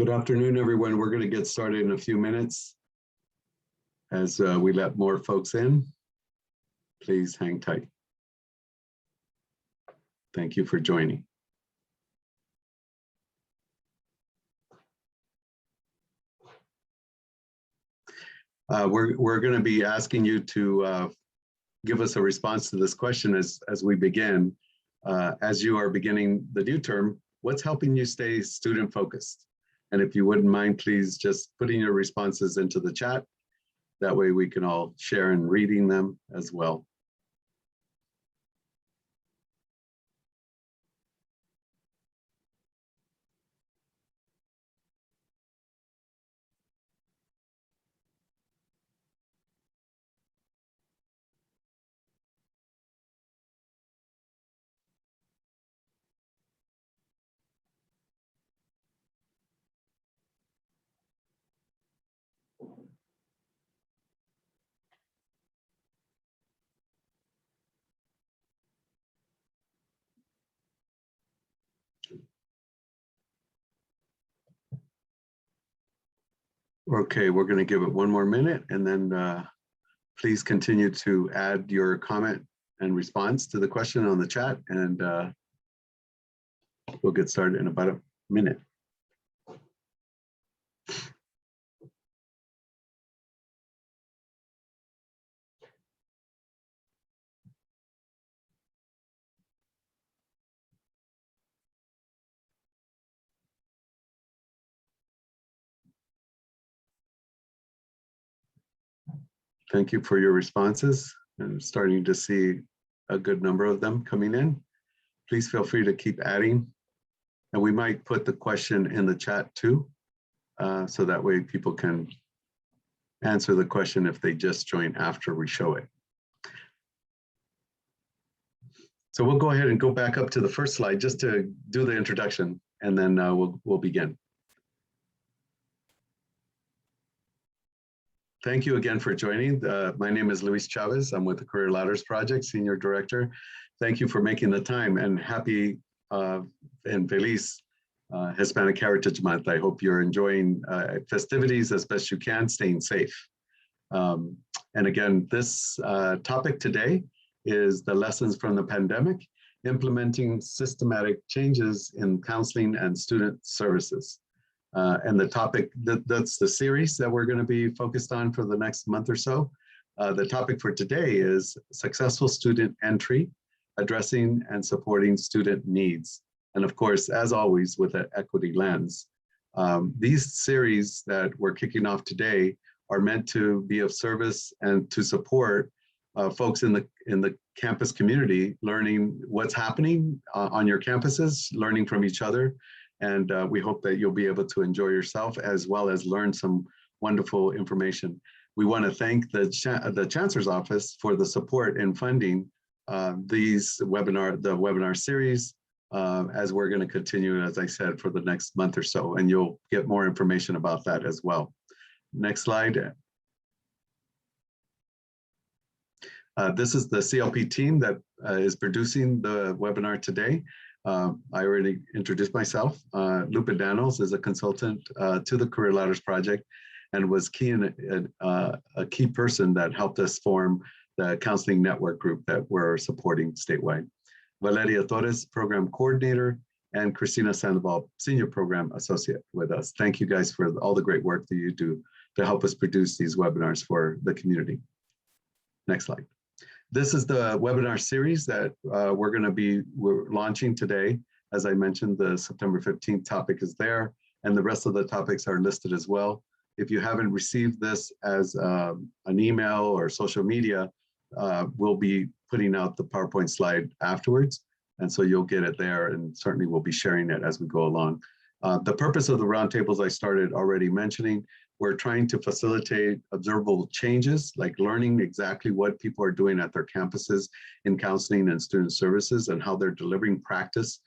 Good afternoon, everyone. We're going to get started in a few minutes as we let more folks in. Please hang tight. Thank you for joining. We're going to be asking you to give us a response to this question as we begin. As you are beginning the new term, what's helping you stay student focused? And if you wouldn't mind, please just putting your responses into the chat. That way we can all share in reading them as well. Okay, we're going to give it one more minute and then please continue to add your comment and response to the question on the chat, and we'll get started in about a minute. Thank you for your responses. I'm starting to see a good number of them coming in. Please feel free to keep adding. And we might put the question in the chat too, so that way people can answer the question if they just join after we show it. So we'll go ahead and go back up to the first slide just to do the introduction, and then we'll begin. Thank you again for joining. My name is Luis Chavez. I'm with the Career Ladders Project, Senior Director. Thank you for making the time, and happy and feliz Hispanic Heritage Month. I hope you're enjoying festivities as best you can, staying safe. And again, this topic today is the lessons from the pandemic, implementing systematic changes in counseling and student services. And the topic, that's the series that we're going to be focused on for the next month or so. The topic for today is successful student entry, addressing and supporting student needs. And of course, as always, with an equity lens. These series that we're kicking off today are meant to be of service and to support folks in the campus community, learning what's happening on your campuses, learning from each other. And we hope that you'll be able to enjoy yourself as well as learn some wonderful information. We want to thank the Chancellor's Office for the support in funding the webinar series, as we're going to continue, as I said, for the next month or so, and you'll get more information about that as well. Next slide. This is the CLP team that is producing the webinar today. I already introduced myself. Lupe Danos is a consultant to the Career Ladders Project and was a key person that helped us form the counseling network group that we're supporting statewide. Valeria Torres, program coordinator, and Christina Sandoval, senior program associate with us. Thank you guys for all the great work that you do to help us produce these webinars for the community. Next slide. This is the webinar series that we're launching today. As I mentioned, the September 15th topic is there, and the rest of the topics are listed as well. If you haven't received this as an email or social media, we'll be putting out the PowerPoint slide afterwards. And so you'll get it there, and certainly we'll be sharing it as we go along. The purpose of the roundtables I started already mentioning. We're trying to facilitate observable changes, like learning exactly what people are doing at their campuses in counseling and student services and how they're delivering practice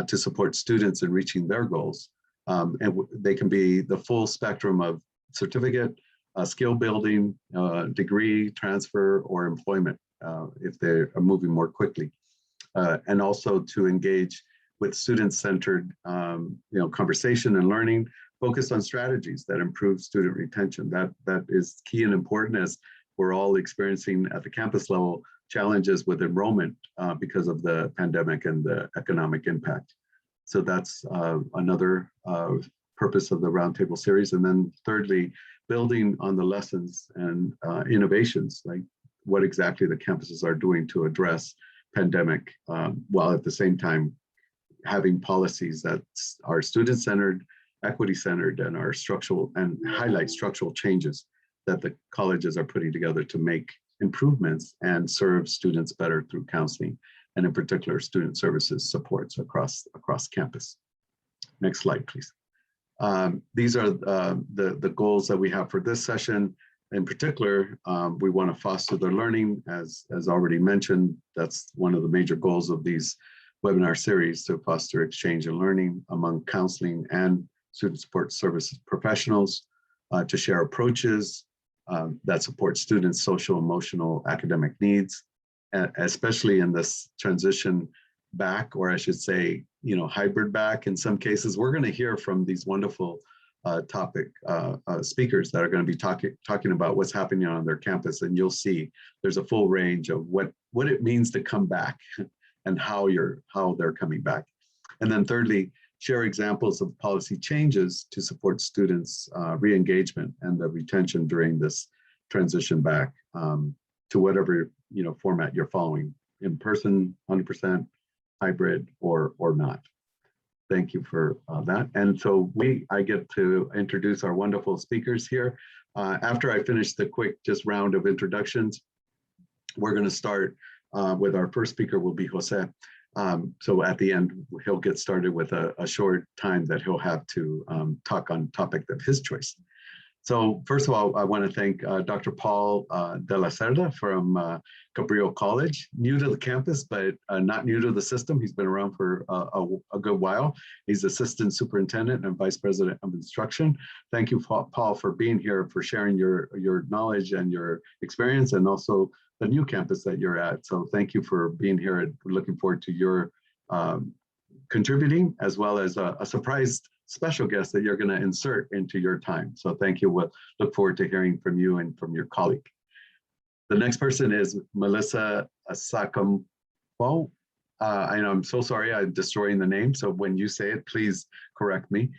to support students in reaching their goals. And they can be the full spectrum of certificate, skill building, degree, transfer, or employment if they are moving more quickly. And also to engage with student-centered conversation and learning, focused on strategies that improve student retention. That is key and important, as we're all experiencing at the campus level challenges with enrollment because of the pandemic and the economic impact. So that's another purpose of the Roundtable series. And then thirdly, building on the lessons and innovations, like what exactly the campuses are doing to address pandemic, while at the same time having policies that are student-centered, equity-centered, and are structural and highlight structural changes that the colleges are putting together to make improvements and serve students better through counseling, and in particular, student services supports across campus. Next slide, please. These are the goals that we have for this session. In particular, we want to foster their learning, as already mentioned. That's one of the major goals of these webinar series, to foster exchange and learning among counseling and student support services professionals, to share approaches that support students' social, emotional, academic needs, especially in this transition back, or I should say, hybrid back in some cases. We're going to hear from these wonderful speakers that are going to be talking about what's happening on their campus, and you'll see there's a full range of what it means to come back and how they're coming back. And then thirdly, share examples of policy changes to support students' re-engagement and the retention during this transition back to whatever format you're following, in person, 100%, hybrid, or not. Thank you for that. And so I get to introduce our wonderful speakers here. After I finish the quick round of introductions, we're going to start with our first speaker will be Jose. So at the end, he'll get started with a short time that he'll have to talk on topic of his choice. So first of all, I want to thank Dr. Paul de la Cerda from Cabrillo College, new to the campus, but not new to the system. He's been around for a good while. He's Assistant Superintendent and Vice President of Instruction. Thank you, Paul, for being here, for sharing your knowledge and your experience, and also the new campus that you're at. So thank you for being here, and we're looking forward to your contributing, as well as a surprise special guest that you're going to insert into your time. So thank you. We'll look forward to hearing from you and from your colleague. The next person is Melissa Sakoonphong. I know, I'm so sorry, I'm destroying the name. So when you say it, please correct me.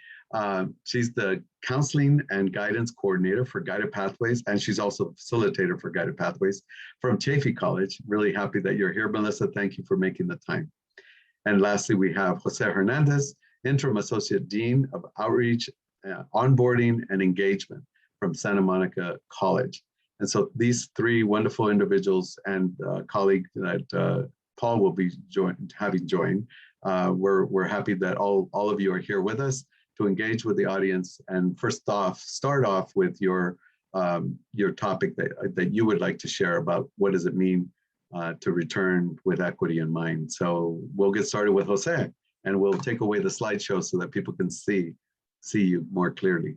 She's the Counseling and Guidance Coordinator for Guided Pathways, and she's also Facilitator for Guided Pathways from Chaffey College. Really happy that you're here, Melissa. Thank you for making the time. And lastly, we have Jose Hernandez, Interim Associate Dean of Outreach, Onboarding, and Engagement from Santa Monica College. And so these three wonderful individuals and colleague that Paul will be having join, we're happy that all of you are here with us to engage with the audience. And first off, start off with your topic that you would like to share about what does it mean to return with equity in mind. So we'll get started with Jose, and we'll take away the slideshow so that people can see you more clearly.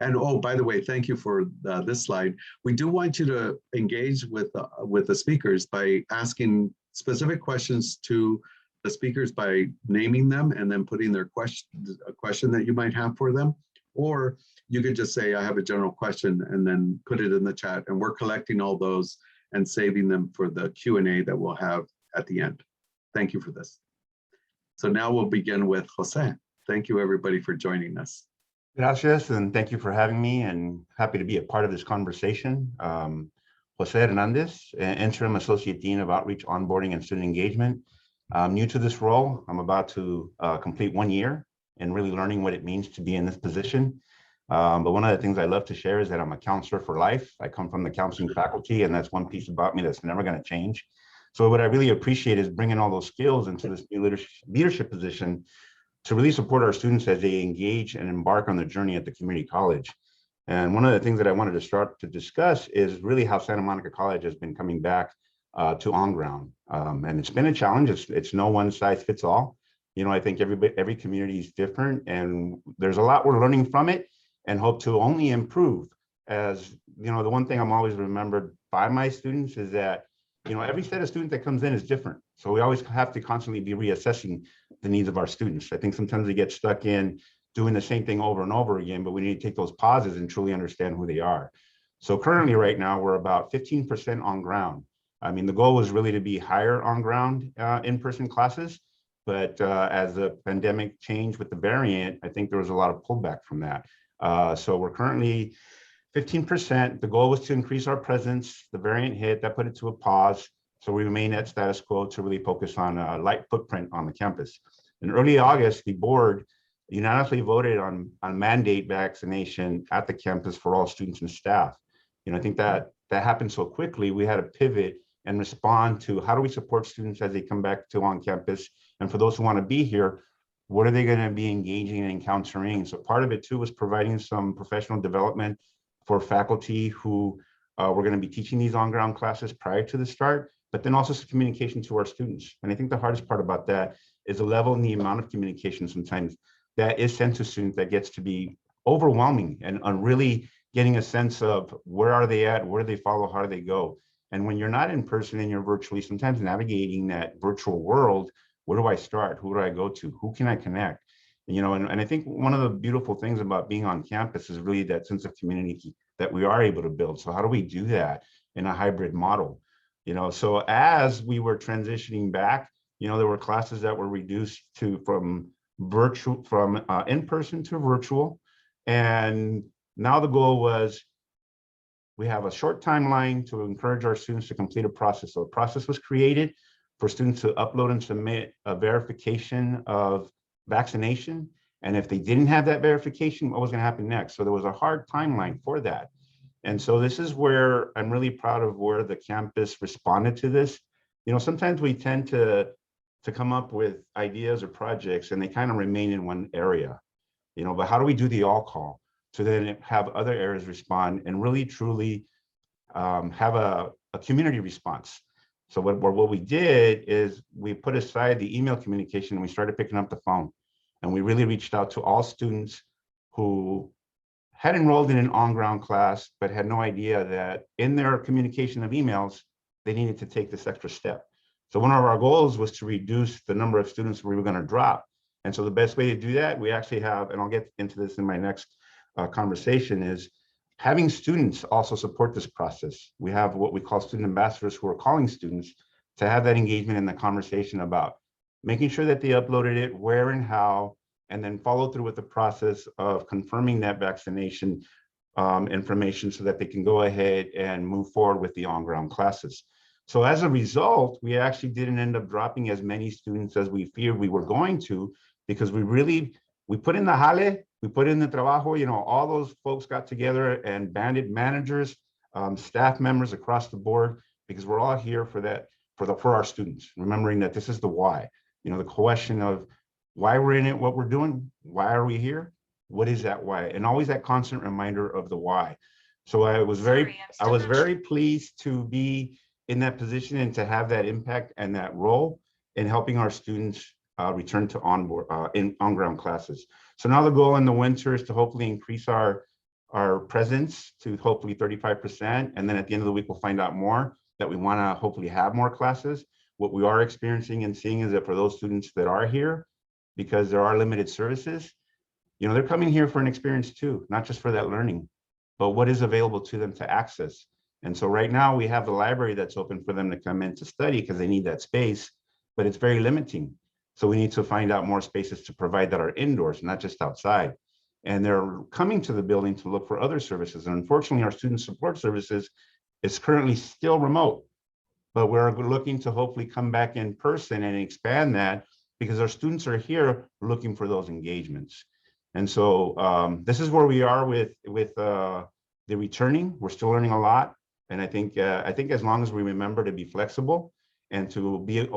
And oh, by the way, thank you for this slide. We do want you to engage with the speakers by asking specific questions to the speakers by naming them and then putting their a question that you might have for them. Or you could just say, I have a general question, and then put it in the chat, and we're collecting all those and saving them for the Q&A that we'll have at the end. Thank you for this. So now we'll begin with Jose. Thank you, everybody, for joining us. Gracias, and thank you for having me, and happy to be a part of this conversation. Jose Hernandez, Interim Associate Dean of Outreach, Onboarding, and Student Engagement. I'm new to this role. I'm about to complete 1 year and really learning what it means to be in this position. But one of the things I love to share is that I'm a counselor for life. I come from the counseling faculty, and that's one piece about me that's never going to change. So what I really appreciate is bringing all those skills into this new leadership position to really support our students as they engage and embark on the journey at the community college. And one of the things that I wanted to start to discuss is really how Santa Monica College has been coming back to on ground. And it's been a challenge. It's no one size fits all. I think every community is different, and there's a lot we're learning from it and hope to only improve. As the one thing I'm always remembered by my students is that every set of students that comes in is different. So we always have to constantly be reassessing the needs of our students. I think sometimes we get stuck in doing the same thing over and over again, but we need to take those pauses and truly understand who they are. So currently right now, we're about 15% on ground. I mean, the goal was really to be higher on ground in-person classes, but as the pandemic changed with the variant, I think there was a lot of pullback from that. So we're currently 15%. The goal was to increase our presence. The variant hit, that put it to a pause. So we remain at status quo to really focus on a light footprint on the campus. In early August, the board unanimously voted on mandate vaccination at the campus for all students and staff. I think that happened so quickly, we had to pivot and respond to how do we support students as they come back to on campus. And for those who want to be here, what are they going to be engaging and encountering? So part of it too was providing some professional development for faculty who were going to be teaching these on-ground classes prior to the start, but then also some communication to our students. And I think the hardest part about that is the level and the amount of communication sometimes that is sent to students that gets to be overwhelming and really getting a sense of where are they at, where do they follow, how do they go? And when you're not in person and you're virtually sometimes navigating that virtual world, where do I start? Who do I go to? Who can I connect? And I think one of the beautiful things about being on campus is really that sense of community that we are able to build. So how do we do that in a hybrid model? So as we were transitioning back, there were classes that were reduced from in-person to virtual. And now the goal was, we have a short timeline to encourage our students to complete a process. So a process was created for students to upload and submit a verification of vaccination. And if they didn't have that verification, what was going to happen next? So there was a hard timeline for that. And so this is where I'm really proud of where the campus responded to this. Sometimes we tend to come up with ideas or projects and they kind of remain in one area, but how do we do the all call to then have other areas respond and really truly have a community response? So what we did is we put aside the email communication and we started picking up the phone, and we really reached out to all students who had enrolled in an on-ground class, but had no idea that in their communication of emails, they needed to take this extra step. So one of our goals was to reduce the number of students we were going to drop. And so the best way to do that, we actually have, and I'll get into this in my next conversation, is having students also support this process. We have what we call student ambassadors who are calling students to have that engagement in the conversation about making sure that they uploaded it, where and how, and then follow through with the process of confirming that vaccination information so that they can go ahead and move forward with the on-ground classes. So as a result, we actually didn't end up dropping as many students as we feared we were going to, because we put in the jale, we put in the trabajo, all those folks got together and banded managers, staff members across the board, because we're all here for our students, remembering that this is the why. The question of why we're in it, what we're doing, why are we here, what is that why, and always that constant reminder of the why. So I was very pleased to be in that position and to have that impact and that role in helping our students return to on-ground classes. So now the goal in the winter is to hopefully increase our presence to hopefully 35%. And then at the end of the week, we'll find out more that we want to hopefully have more classes. What we are experiencing and seeing is that for those students that are here, because there are limited services, they're coming here for an experience too, not just for that learning, but what is available to them to access. And so right now we have the library that's open for them to come in to study because they need that space, but it's very limiting. So we need to find out more spaces to provide that are indoors, not just outside. And they're coming to the building to look for other services. And unfortunately, our student support services is currently still remote, but we're looking to hopefully come back in person and expand that because our students are here looking for those engagements. And so this is where we are with the returning. We're still learning a lot. And I think as long as we remember to be flexible and to be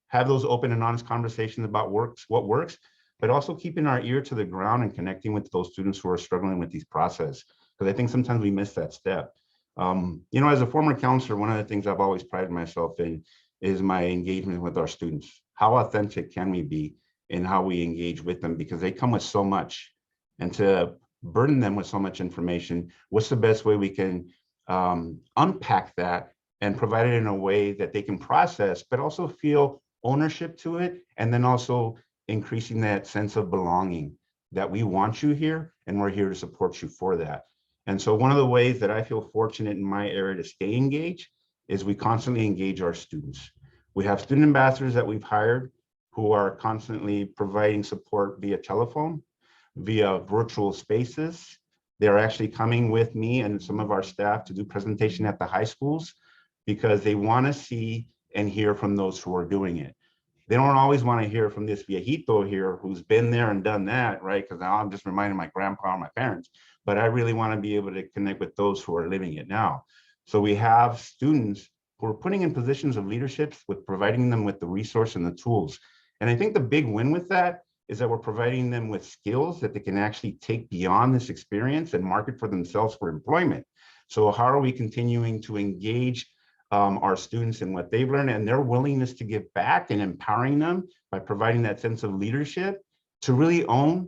have those open and honest conversations about what works, but also keeping our ear to the ground and connecting with those students who are struggling with these processes. Because I think sometimes we miss that step. As a former counselor, one of the things I've always prided myself in is my engagement with our students. How authentic can we be in how we engage with them? Because they come with so much, and to burden them with so much information, what's the best way we can unpack that and provide it in a way that they can process, but also feel ownership to it, and then also increasing that sense of belonging that we want you here and we're here to support you for that. And so one of the ways that I feel fortunate in my area to stay engaged is we constantly engage our students. We have student ambassadors that we've hired who are constantly providing support via telephone, via virtual spaces. They're actually coming with me and some of our staff to do presentation at the high schools because they want to see and hear from those who are doing it. They don't always want to hear from this viejito here who's been there and done that, right? Because now I'm just reminding my grandpa and my parents, but I really want to be able to connect with those who are living it now. So we have students who are putting in positions of leadership with providing them with the resource and the tools. And I think the big win with that is that we're providing them with skills that they can actually take beyond this experience and market for themselves for employment. So how are we continuing to engage our students in what they've learned and their willingness to give back and empowering them by providing that sense of leadership to really own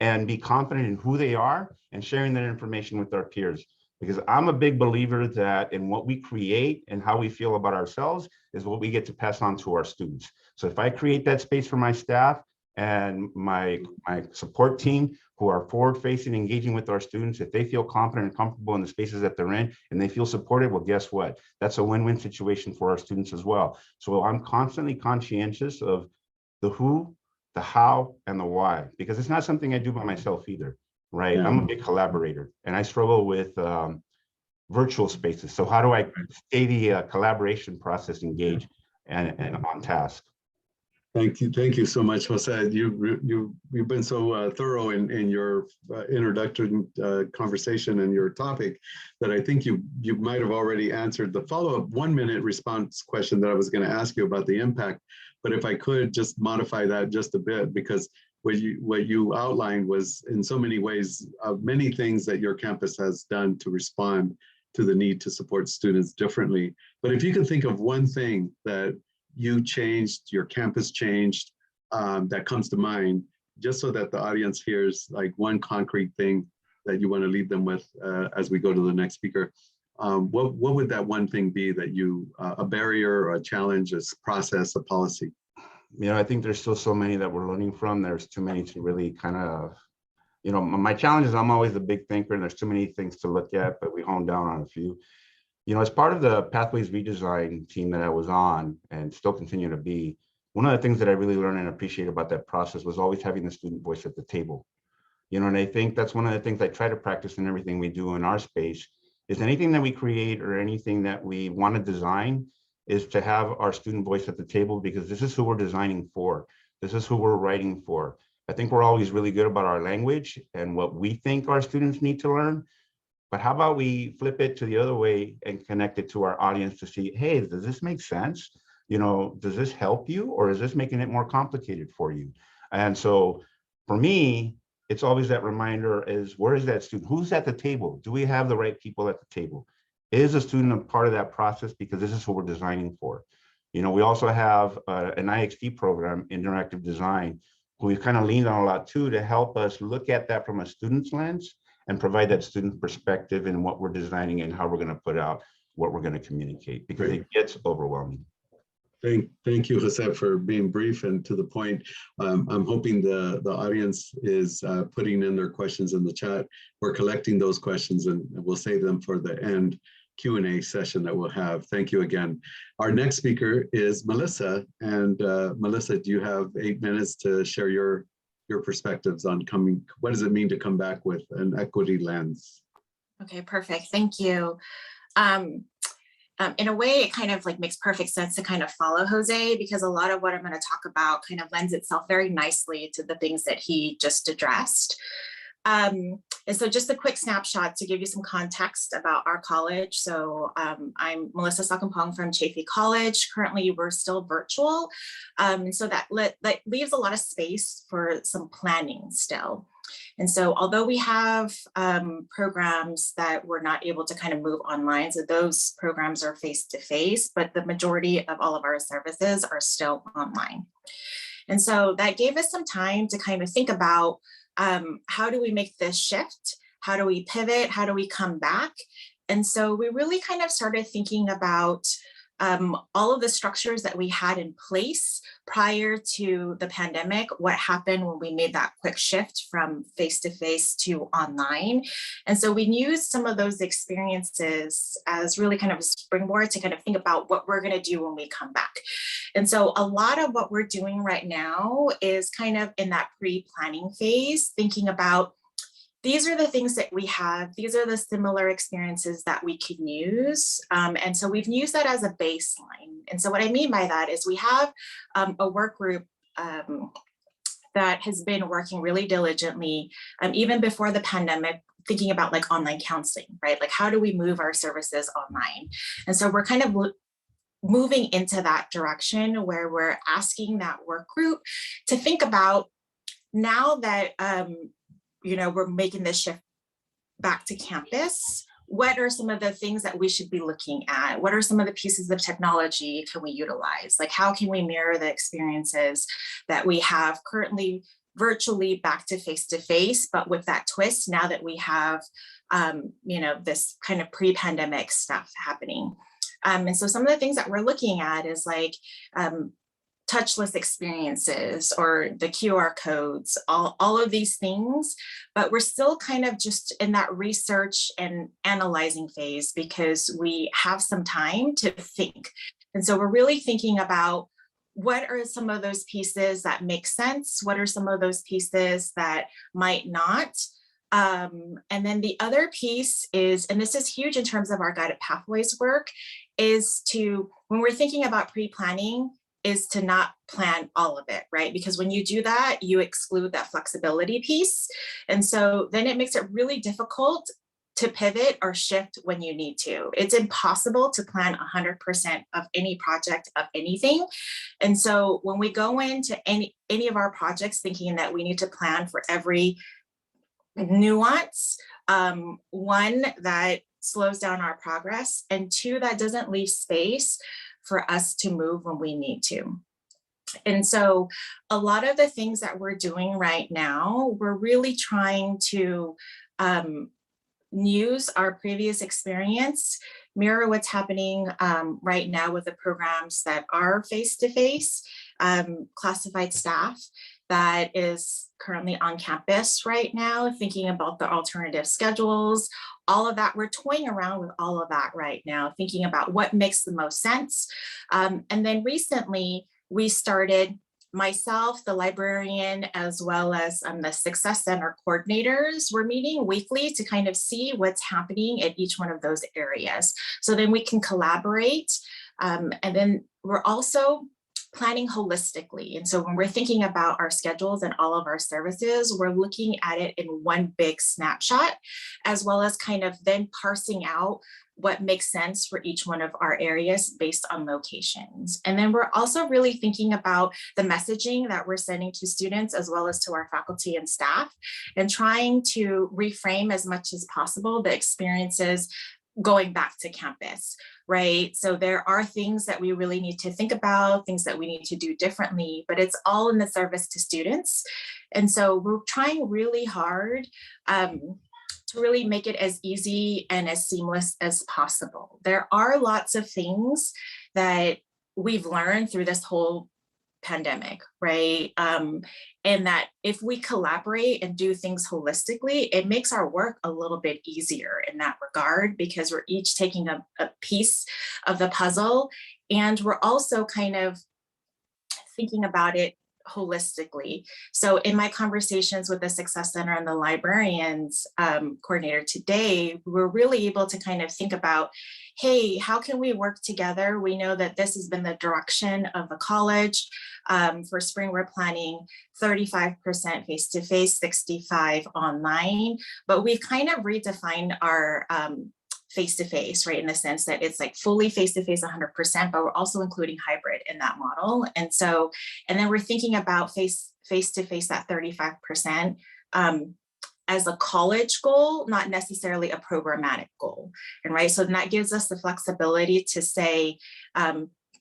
and be confident in who they are and sharing that information with our peers. Because I'm a big believer that in what we create and how we feel about ourselves is what we get to pass on to our students. So if I create that space for my staff and my support team who are forward-facing, engaging with our students, if they feel confident and comfortable in the spaces that they're in and they feel supported, well, guess what? That's a win-win situation for our students as well. So I'm constantly conscientious of the who, the how, and the why, because it's not something I do by myself either, right? Yeah. I'm a big collaborator and I struggle with virtual spaces. So how do I stay the collaboration process engaged and on task? Thank you so much, Jose. You've been so thorough in your introductory conversation and your topic that I think you might have already answered the follow-up 1-minute response question that I was going to ask you about the impact. But if I could just modify that just a bit, because what you outlined was in so many ways many things that your campus has done to respond to the need to support students differently. But if you could think of one thing that you changed, your campus changed, that comes to mind, just so that the audience hears like one concrete thing that you want to leave them with as we go to the next speaker. What would that one thing be that you, a barrier or a challenge, a process, a policy? You know, I think there's still so many that we're learning from. There's too many to really kind of, you know, my challenge is I'm always a big thinker and there's too many things to look at, but we hone down on a few. You know, as part of the Pathways redesign team that I was on and still continue to be, one of the things that I really learned and appreciate about that process was always having the student voice at the table. You know, and I think that's one of the things I try to practice in everything we do in our space is anything that we create or anything that we want to design is to have our student voice at the table, because this is who we're designing for. This is who we're writing for. I think we're always really good about our language and what we think our students need to learn. But how about we flip it to the other way and connect it to our audience to see, hey, does this make sense? You know, does this help you, or is this making it more complicated for you? And so for me, it's always that reminder is, where is that student? Who's at the table? Do we have the right people at the table? Is a student a part of that process? Because this is what we're designing for. You know, we also have an IXD program, interactive design, who we've kind of leaned on a lot too, to help us look at that from a student's lens and provide that student perspective in what we're designing and how we're going to put out what we're going to communicate, because it gets overwhelming. Thank you, Jose, for being brief and to the point. I'm hoping the audience is putting in their questions in the chat. We're collecting those questions and we'll save them for the end Q&A session that we'll have. Thank you again. Our next speaker is Melissa. And Melissa, do you have 8 minutes to share your perspectives on what does it mean to come back with an equity lens? Okay, perfect. Thank you. In a way, it kind of like makes perfect sense to kind of follow Jose, because a lot of what I'm going to talk about kind of lends itself very nicely to the things that he just addressed. And so just a quick snapshot to give you some context about our college. So I'm Melissa Sakoonphong from Chaffey College. Currently, we're still virtual. And so that leaves a lot of space for some planning still. And so although we have programs that we're not able to kind of move online, so those programs are face-to-face, but the majority of all of our services are still online. And so that gave us some time to kind of think about how do we make this shift? How do we pivot? How do we come back? And so we really kind of started thinking about all of the structures that we had in place prior to the pandemic, what happened when we made that quick shift from face-to-face to online. And so we used some of those experiences as really kind of a springboard to kind of think about what we're going to do when we come back. And so a lot of what we're doing right now is kind of in that pre-planning phase, thinking about these are the things that we have. These are the similar experiences that we can use. And so we've used that as a baseline. And so what I mean by that is we have a work group that has been working really diligently, even before the pandemic, thinking about like online counseling, right? Like how do we move our services online? And so we're kind of moving into that direction where we're asking that work group to think about now that we're making this shift back to campus, what are some of the things that we should be looking at? What are some of the pieces of technology can we utilize? Like how can we mirror the experiences that we have currently virtually back to face, but with that twist now that we have, this kind of pre-pandemic stuff happening. And so some of the things that we're looking at is like, touchless experiences or the QR codes, all of these things, but we're still kind of just in that research and analyzing phase because we have some time to think. And so we're really thinking about what are some of those pieces that make sense? What are some of those pieces that might not? And then the other piece is, and this is huge in terms of our guided pathways work, is to, when we're thinking about pre-planning, is to not plan all of it, right? Because when you do that, you exclude that flexibility piece. And so then it makes it really difficult to pivot or shift when you need to. It's impossible to plan 100% of any project of anything. And so when we go into any of our projects thinking that we need to plan for every nuance, one, that slows down our progress, and two, that doesn't leave space for us to move when we need to. And so a lot of the things that we're doing right now, we're really trying to use our previous experience, mirror what's happening right now with the programs that are face-to-face, classified staff that is currently on campus right now, thinking about the alternative schedules, all of that. We're toying around with all of that right now, thinking about what makes the most sense. And then recently we started, myself, the librarian, as well as the Success Center coordinators, we're meeting weekly to kind of see what's happening at each one of those areas. So then we can collaborate. And then we're also planning holistically. And so when we're thinking about our schedules and all of our services, we're looking at it in one big snapshot, as well as kind of then parsing out what makes sense for each one of our areas based on locations. And then we're also really thinking about the messaging that we're sending to students as well as to our faculty and staff, and trying to reframe as much as possible the experiences going back to campus, right? So there are things that we really need to think about, things that we need to do differently, but it's all in the service to students. And so we're trying really hard to really make it as easy and as seamless as possible. There are lots of things that we've learned through this whole pandemic, right? And that if we collaborate and do things holistically, it makes our work a little bit easier in that regard, because we're each taking a piece of the puzzle, and we're also kind of thinking about it holistically. So in my conversations with the Success Center and the librarians coordinator today, we're really able to kind of think about, hey, how can we work together? We know that this has been the direction of the college. For spring, we're planning 35% face-to-face, 65% online, but we've kind of redefined our face-to-face, right? In the sense that it's like fully face-to-face 100%, but we're also including hybrid in that model. And so, and then we're thinking about face-to-face at 35% as a college goal, not necessarily a programmatic goal. And right, so then that gives us the flexibility to say,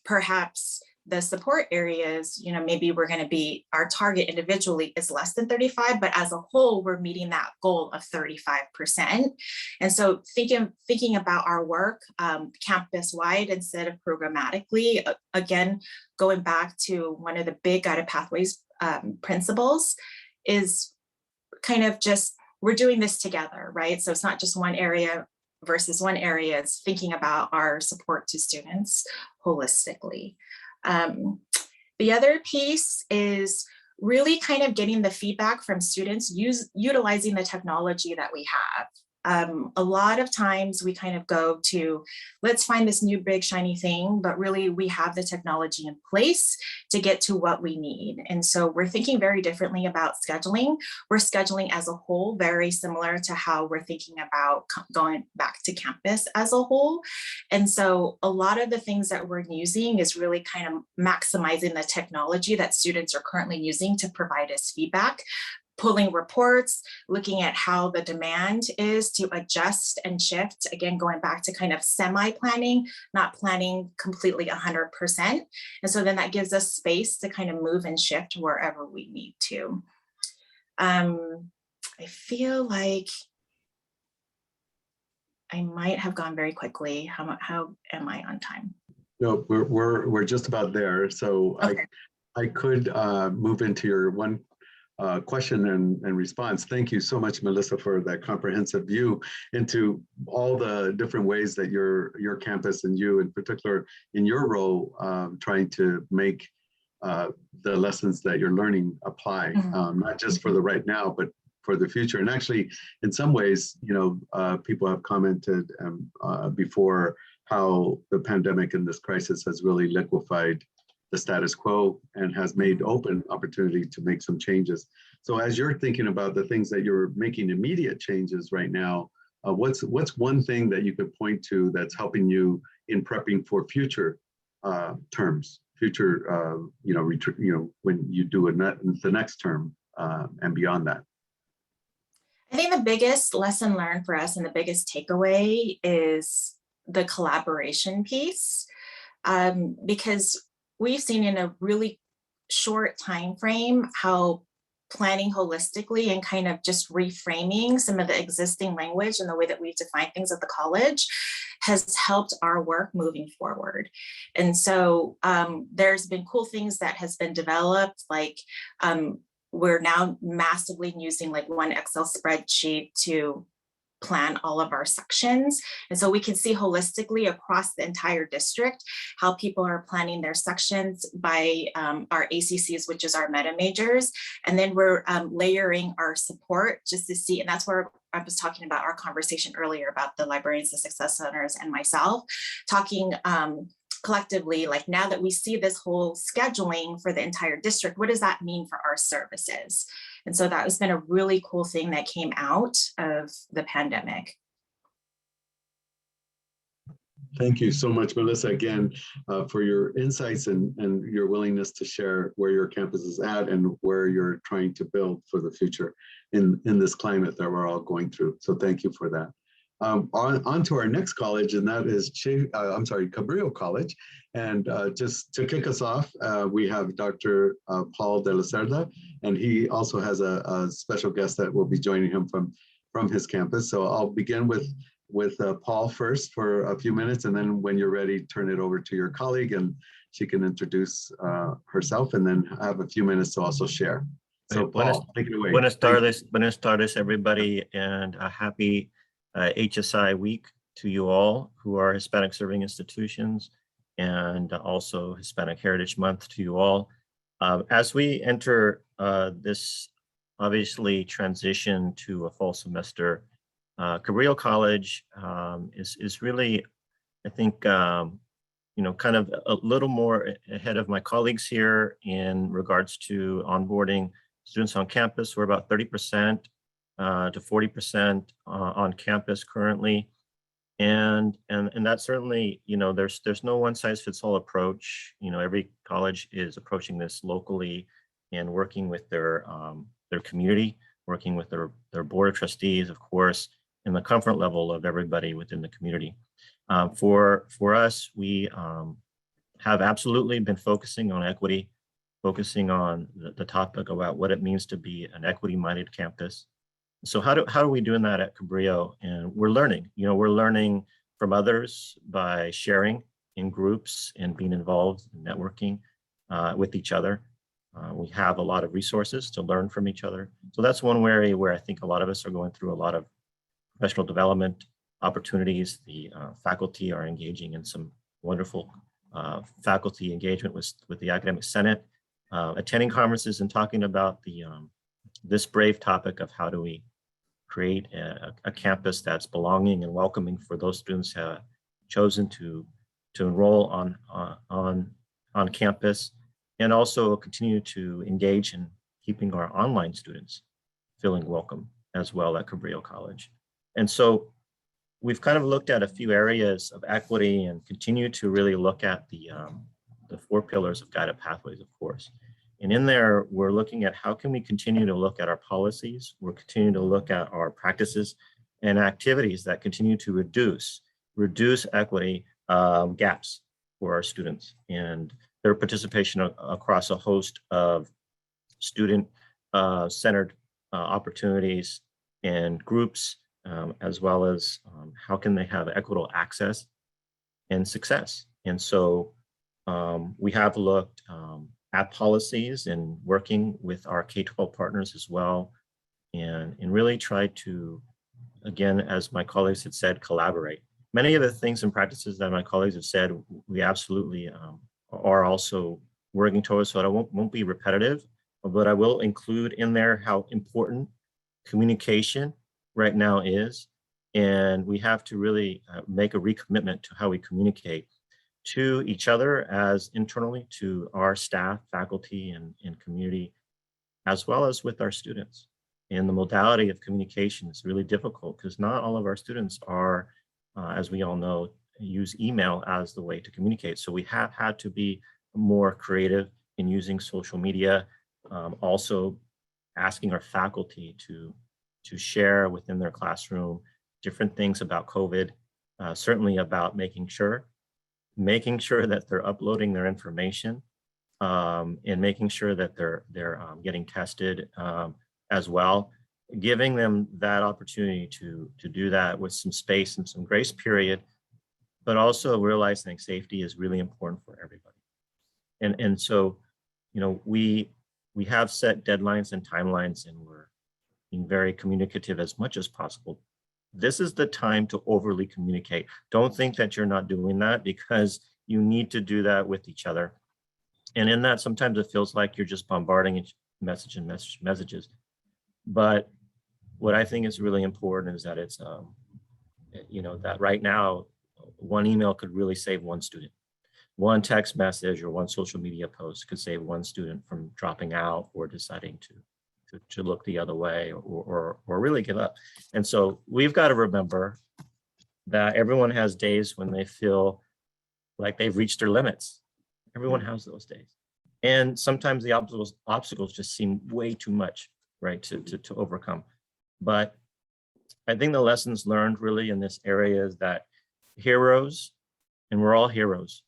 perhaps the support areas, maybe we're going to be, our target individually is less than 35, but as a whole, we're meeting that goal of 35%. And so thinking about our work campus-wide instead of programmatically, again, going back to one of the big guided pathways principles is kind of just, we're doing this together, right? So it's not just one area versus one area, it's thinking about our support to students holistically. The other piece is really kind of getting the feedback from students utilizing the technology that we have. A lot of times we kind of go to, let's find this new big shiny thing, but really we have the technology in place to get to what we need. And so we're thinking very differently about scheduling. We're scheduling as a whole, very similar to how we're thinking about going back to campus as a whole. And so a lot of the things that we're using is really kind of maximizing the technology that students are currently using to provide us feedback, pulling reports, looking at how the demand is to adjust and shift, again, going back to kind of semi-planning, not planning completely 100%. And so then that gives us space to kind of move and shift wherever we need to. I feel like I might have gone very quickly. How am I on time? No, we're just about there. So okay. I could move into your one question and response. Thank you so much, Melissa, for that comprehensive view into all the different ways that your campus and you in particular in your role trying to make the lessons that you're learning apply, not just for the right now, but for the future. And actually, in some ways, people have commented before how the pandemic and this crisis has really liquefied the status quo and has made open opportunity to make some changes. So as you're thinking about the things that you're making immediate changes right now, what's one thing that you could point to that's helping you in prepping for future terms, future, when you do the next term and beyond that? I think the biggest lesson learned for us and the biggest takeaway is the collaboration piece, because we've seen in a really short time frame how planning holistically and kind of just reframing some of the existing language and the way that we've defined things at the college has helped our work moving forward. And so there's been cool things that has been developed, like we're now massively using like one Excel spreadsheet to plan all of our sections. And so we can see holistically across the entire district how people are planning their sections by our ACCs, which is our meta majors. And then we're layering our support just to see, and that's where I was talking about our conversation earlier about the librarians, the success centers, and myself talking collectively, like now that we see this whole scheduling for the entire district, what does that mean for our services? And so that has been a really cool thing that came out of the pandemic. Thank you so much, Melissa, again, for your insights and your willingness to share where your campus is at and where you're trying to build for the future in this climate that we're all going through. So thank you for that. On to our next college, and that is Cabrillo College. And just to kick us off, we have Dr. Paul de la Cerda, and he also has a special guest that will be joining him from his campus. So I'll begin with Paul first for a few minutes, and then when you're ready, turn it over to your colleague, and she can introduce herself, and then have a few minutes to also share. So Paul, take it away. Buenas tardes, everybody, and a happy HSI Week to you all who are Hispanic serving institutions, and also Hispanic Heritage Month to you all. As we enter this obviously transition to a fall semester, Cabrillo College is really, I think, kind of a little more ahead of my colleagues here in regards to onboarding students on campus. We're about 30% to 40% on campus currently. And that certainly, there's no one size fits all approach. Every college is approaching this locally and working with their community, working with their board of trustees, of course, and the comfort level of everybody within the community. For us, we have absolutely been focusing on equity, focusing on the topic about what it means to be an equity-minded campus. So how are we doing that at Cabrillo? And we're learning, we're learning from others by sharing in groups and being involved in networking with each other. We have a lot of resources to learn from each other. So that's one area where I think a lot of us are going through a lot of professional development opportunities. The faculty are engaging in some wonderful faculty engagement with the academic senate, attending conferences and talking about this brave topic of how do we create a campus that's belonging and welcoming for those students who have chosen to enroll on campus, and also continue to engage in keeping our online students feeling welcome as well at Cabrillo College. And so we've kind of looked at a few areas of equity and continue to really look at the 4 pillars of guided pathways, of course. And in there, we're looking at how can we continue to look at our policies, we're continuing to look at our practices and activities that continue to reduce equity gaps for our students and their participation across a host of student-centered opportunities and groups, as well as how can they have equitable access and success. And so we have looked at policies and working with our K-12 partners as well, and really try to, again, as my colleagues had said, collaborate. Many of the things and practices that my colleagues have said, we absolutely are also working towards, so I won't be repetitive, but I will include in there how important communication right now is. And we have to really make a recommitment to how we communicate to each other as internally to our staff, faculty, and community, as well as with our students. And the modality of communication is really difficult because not all of our students are, as we all know, use email as the way to communicate. So we have had to be more creative in using social media, also asking our faculty to share within their classroom different things about COVID, certainly about making sure that they're uploading their information and making sure that they're getting tested as well, giving them that opportunity to do that with some space and some grace period, but also realizing safety is really important for everybody. And so, we have set deadlines and timelines, and we're being very communicative as much as possible. This is the time to overly communicate. Don't think that you're not doing that, because you need to do that with each other. And in that, sometimes it feels like you're just bombarding messages. But what I think is really important is that it's, that right now, one email could really save one student. One text message or one social media post could save one student from dropping out or deciding to look the other way or really give up. And so we've got to remember that everyone has days when they feel like they've reached their limits. Everyone has those days. And sometimes the obstacles just seem way too much, right, to overcome. But I think the lessons learned really in this area is that heroes, and we're all heroes,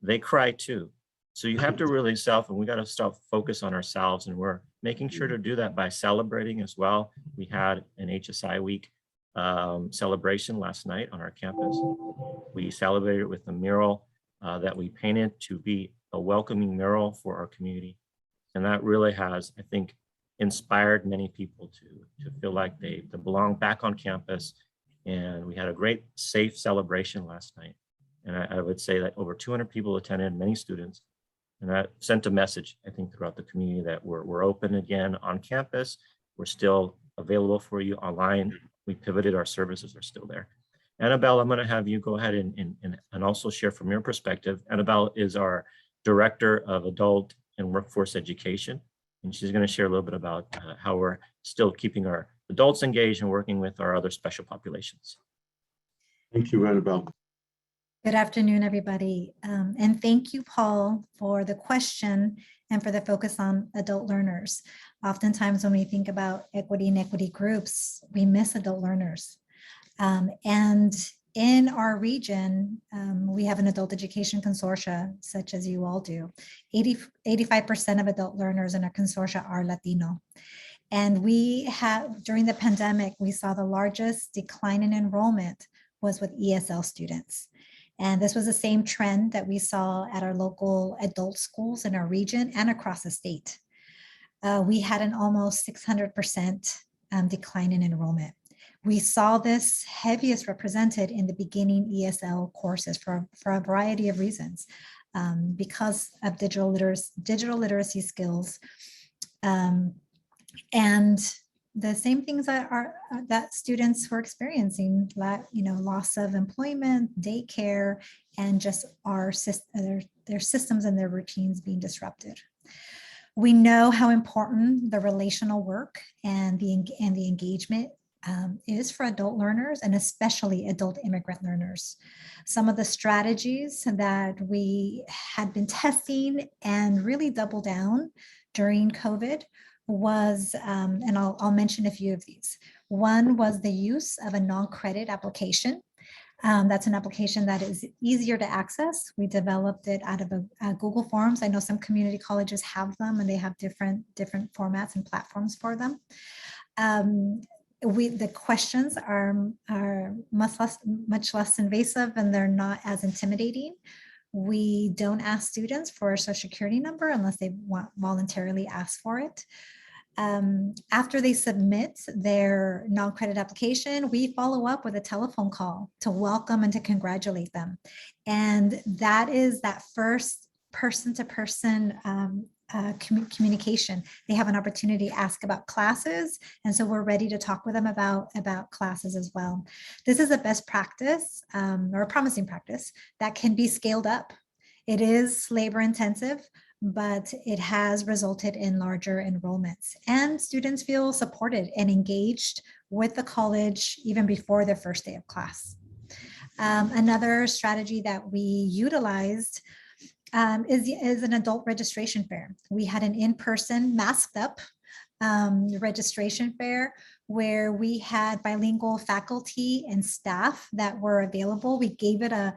they cry too. So you have to really and we got to start focus on ourselves, and we're making sure to do that by celebrating as well. We had an Hsi Week celebration last night on our campus. We celebrated with a mural that we painted to be a welcoming mural for our community. And that really has, I think, inspired many people to feel like they belong back on campus. And we had a great, safe celebration last night. And I would say that over 200 people attended, many students. And that sent a message, I think, throughout the community that we're open again on campus. We're still available for you online. We pivoted, our services are still there. Annabelle, I'm going to have you go ahead and also share from your perspective. Annabelle is our Director of Adult and Workforce Education, and she's going to share a little bit about how we're still keeping our adults engaged and working with our other special populations. Thank you, Annabelle. Good afternoon, everybody. And thank you, Paul, for the question and for the focus on adult learners. Oftentimes when we think about equity and equity groups, we miss adult learners. And in our region, we have an adult education consortia, such as you all do. 85% of adult learners in our consortia are Latino. And we have, during the pandemic, we saw the largest decline in enrollment was with ESL students. And this was the same trend that we saw at our local adult schools in our region and across the state. We had an almost 600% decline in enrollment. We saw this heaviest represented in the beginning ESL courses for a variety of reasons, because of digital literacy skills, and the same things that students were experiencing, loss of employment, daycare, and just their systems and their routines being disrupted. We know how important the relational work and the engagement is for adult learners, and especially adult immigrant learners. Some of the strategies that we had been testing and really doubled down during COVID was, and I'll mention a few of these. One was the use of a non-credit application. That's an application that is easier to access. We developed it out of a Google Forms. I know some community colleges have them, and they have different formats and platforms for them. The questions are much less invasive, and they're not as intimidating. We don't ask students for a social security number unless they voluntarily ask for it. After they submit their non-credit application, we follow up with a telephone call to welcome and to congratulate them. And that is that first person-to-person communication. They have an opportunity to ask about classes, and so we're ready to talk with them about classes as well. This is a best practice, or a promising practice that can be scaled up. It is labor intensive, but it has resulted in larger enrollments, and students feel supported and engaged with the college even before their first day of class. Another strategy that we utilized is an adult registration fair. We had an in-person masked up registration fair where we had bilingual faculty and staff that were available. We gave it a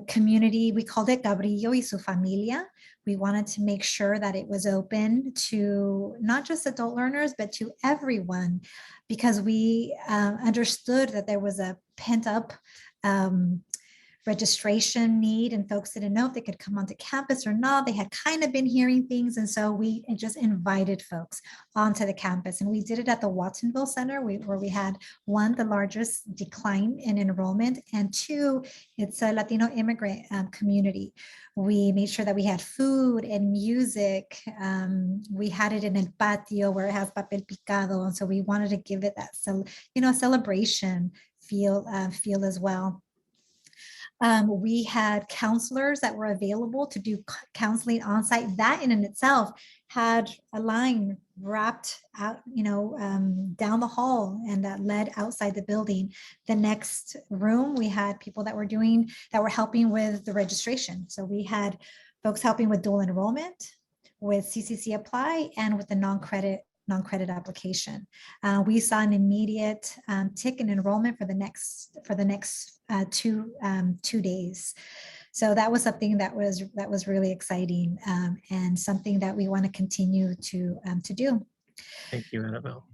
community, we called it Cabrillo y su familia. We wanted to make sure that it was open to not just adult learners, but to everyone, because we understood that there was a pent-up registration need, and folks didn't know if they could come onto campus or not. They had kind of been hearing things, and so we just invited folks onto the campus. And we did it at the Watsonville Center, where we had, one, the largest decline in enrollment, and two, it's a Latino immigrant community. We made sure that we had food and music. We had it in El Patio where it has papel picado, and so we wanted to give it that celebration feel as well. We had counselors that were available to do counseling on site. That in itself had a line wrapped out, down the hall, and that led outside the building. The next room, we had people that were helping with the registration. So we had folks helping with dual enrollment, with CCC Apply, and with the non-credit application. We saw an immediate tick in enrollment for the next 2 days. So that was something that was really exciting, and something that we want to continue to do. Thank you, Annabelle.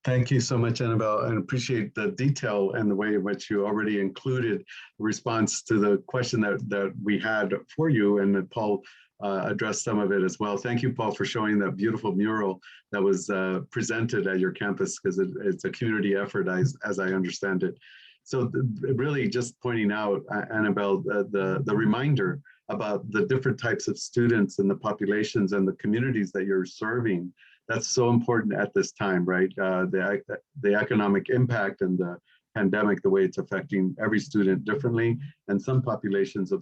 Thank you so much, Annabelle, and appreciate the detail and the way in which you already included response to the question that we had for you, and that Paul addressed some of it as well. Thank you, Paul, for showing that beautiful mural that was presented at your campus, because it's a community effort, as I understand it. So really just pointing out, Annabelle, the reminder about the different types of students and the populations and the communities that you're serving. That's so important at this time, right? The economic impact and the pandemic, the way it's affecting every student differently, and some populations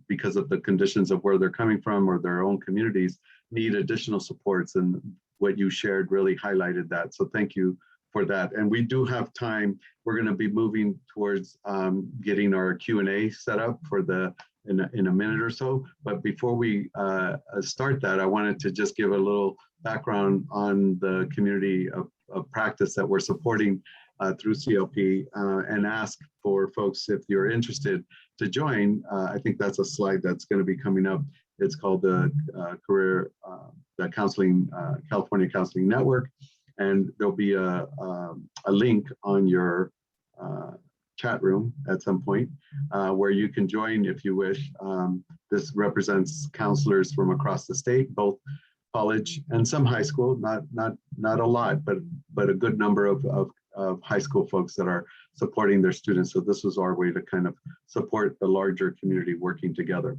because of the conditions of where they're coming from or their own communities need additional supports, and what you shared really highlighted that. So thank you for that. And we do have time. We're going to be moving towards getting our Q&A set up for in a minute or so. But before we start that, I wanted to just give a little background on the community of practice that we're supporting through CLP and ask for folks if you're interested to join. I think that's a slide that's going to be coming up. It's called the California Counseling Network, and there'll be a link on your chat room at some point where you can join if you wish. This represents counselors from across the state, both college and some high school, not a lot, but a good number of high school folks that are supporting their students. So this was our way to kind of support the larger community working together.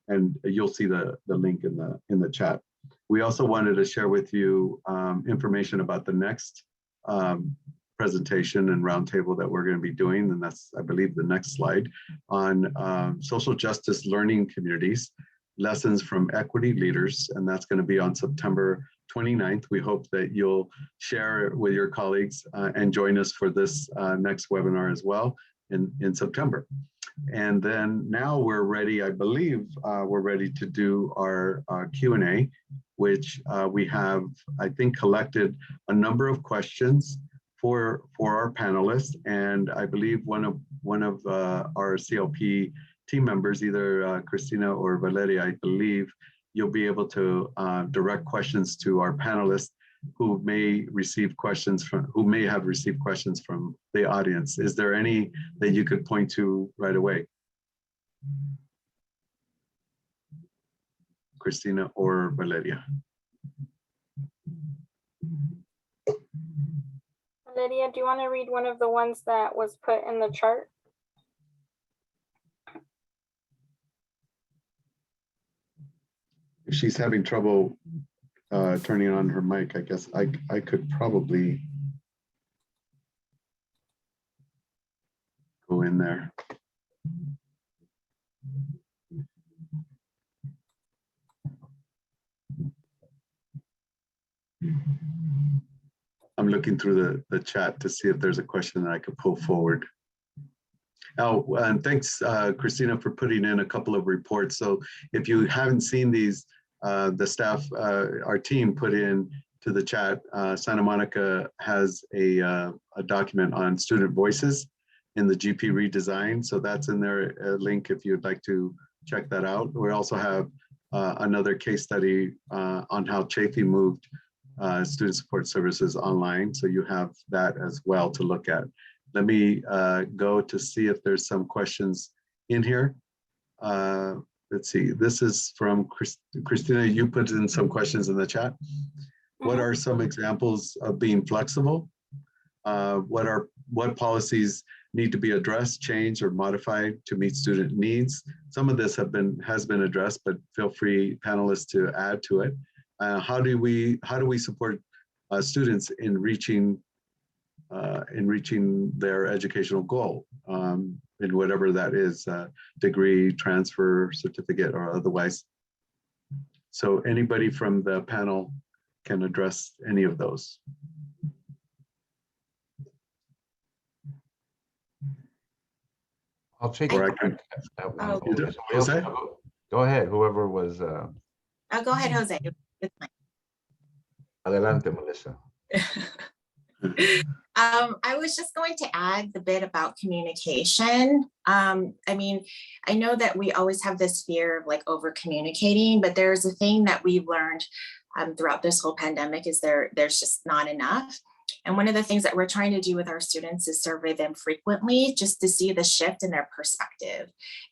And you'll see the link in the chat. We also wanted to share with you information about the next presentation and roundtable that we're going to be doing, and that's, I believe, the next slide, on social justice learning communities, lessons from equity leaders, and that's going to be on September 29th. We hope that you'll share with your colleagues and join us for this next webinar as well in September. And then now we're ready, I believe, we're ready to do our Q&A, which we have, I think, collected a number of questions for our panelists. And I believe one of our CLP team members, either Christina or Valeria, I believe you'll be able to direct questions to our panelists who may have received questions from the audience. Is there any that you could point to right away? Christina or Valeria? Lydia, do you want to read one of the ones that was put in the chart? If she's having trouble turning on her mic, I guess I could probably go in there. I'm looking through the chat to see if there's a question that I could pull forward. Oh, and thanks, Christina, for putting in a couple of reports. So if you haven't seen these, the staff, our team put in to the chat, Santa Monica has a document on student voices in the GP redesign. So that's in there, a link if you'd like to check that out. We also have another case study on how Chaffey moved student support services online. So you have that as well to look at. Let me go to see if there's some questions in here. Let's see, this is from Christina. You put in some questions in the chat. What are some examples of being flexible? What policies need to be addressed, changed, or modified to meet student needs? Some of this has been addressed, but feel free, panelists, to add to it. How do we support students in reaching their educational goal, in whatever that is, degree, transfer, certificate, or otherwise? So anybody from the panel can address any of those. I'll take Or it. I can. Oh. You do? Jose? Go ahead, whoever was. Oh, go ahead, Jose. It's fine. Adelante, Melissa. I was just going to add the bit about communication. I mean, I know that we always have this fear of like over communicating, but there's a thing that we've learned throughout this whole pandemic is there's just not enough. And one of the things that we're trying to do with our students is survey them frequently just to see the shift in their perspective.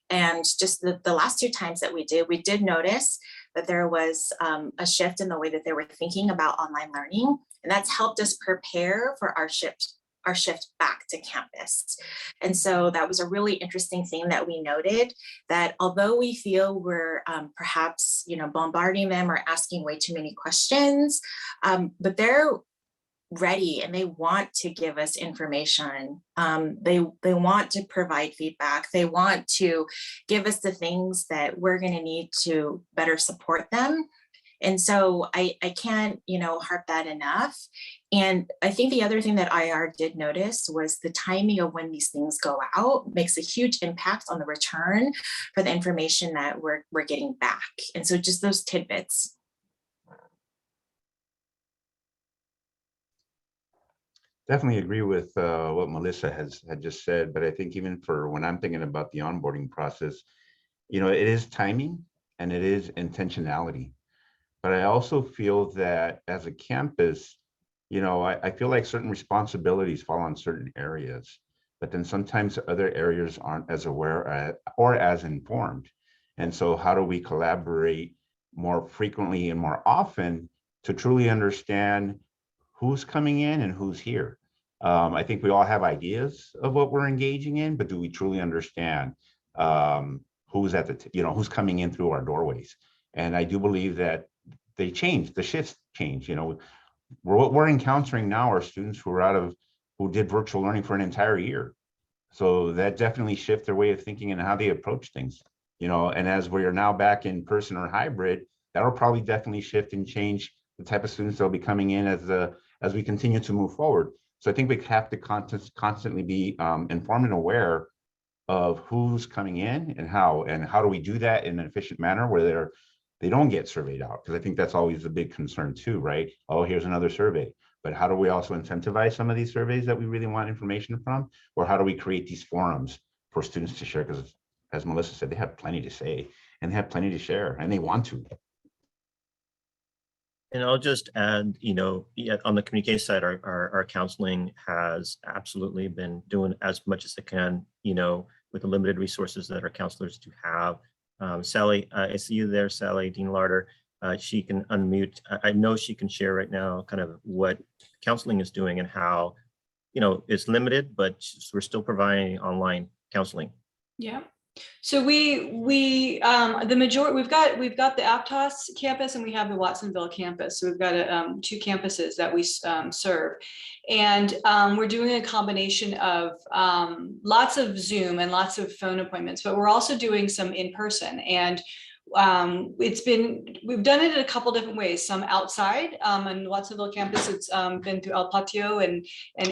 And just the last 2 times that we did notice that there was a shift in the way that they were thinking about online learning. And that's helped us prepare for our shift back to campus. And so that was a really interesting thing that we noted, that although we feel we're perhaps, bombarding them or asking way too many questions, but they're ready and they want to give us information. They want to provide feedback. They want to give us the things that we're going to need to better support them. And so I can't, harp that enough. And I think the other thing that IR did notice was the timing of when these things go out makes a huge impact on the return for the information that we're getting back. And so just those tidbits. Definitely agree with what Melissa had just said, but I think even for when I'm thinking about the onboarding process, you know, it is timing and it is intentionality. But I also feel that as a campus, you know, I feel like certain responsibilities fall on certain areas, but then sometimes other areas aren't as aware or as informed. And so how do we collaborate more frequently and more often to truly understand who's coming in and who's here? I think we all have ideas of what we're engaging in, but do we truly understand who's at the, you know, who's coming in through our doorways? And I do believe that they change, the shifts change. You know, what we're encountering now are students who did virtual learning for an entire year. So that definitely shift their way of thinking and how they approach things, you know, and as we are now back in person or hybrid, that'll probably definitely shift and change the type of students that'll be coming in as we continue to move forward. So I think we have to constantly be informed and aware of who's coming in and how do we do that in an efficient manner where they don't get surveyed out, because I think that's always a big concern too, right? Oh, here's another survey. But how do we also incentivize some of these surveys that we really want information from? Or how do we create these forums for students to share? Because as Melissa said, they have plenty to say and they have plenty to share and they want to. And I'll just add, you know, on the communication side, our counseling has absolutely been doing as much as it can, you know, with the limited resources that our counselors do have. Sally, I see you there, Sally, Dean Larder. She can unmute. I know she can share right now kind of what counseling is doing and how, you know, it's limited, but we're still providing online counseling. Yeah. So the majority, we've got the Aptos campus and we have the Watsonville campus. So we've got two campuses that we serve, and we're doing a combination of lots of Zoom and lots of phone appointments, but we're also doing some in person. And we've done it in a couple different ways. Some outside on Watsonville campus, it's been through El Patio and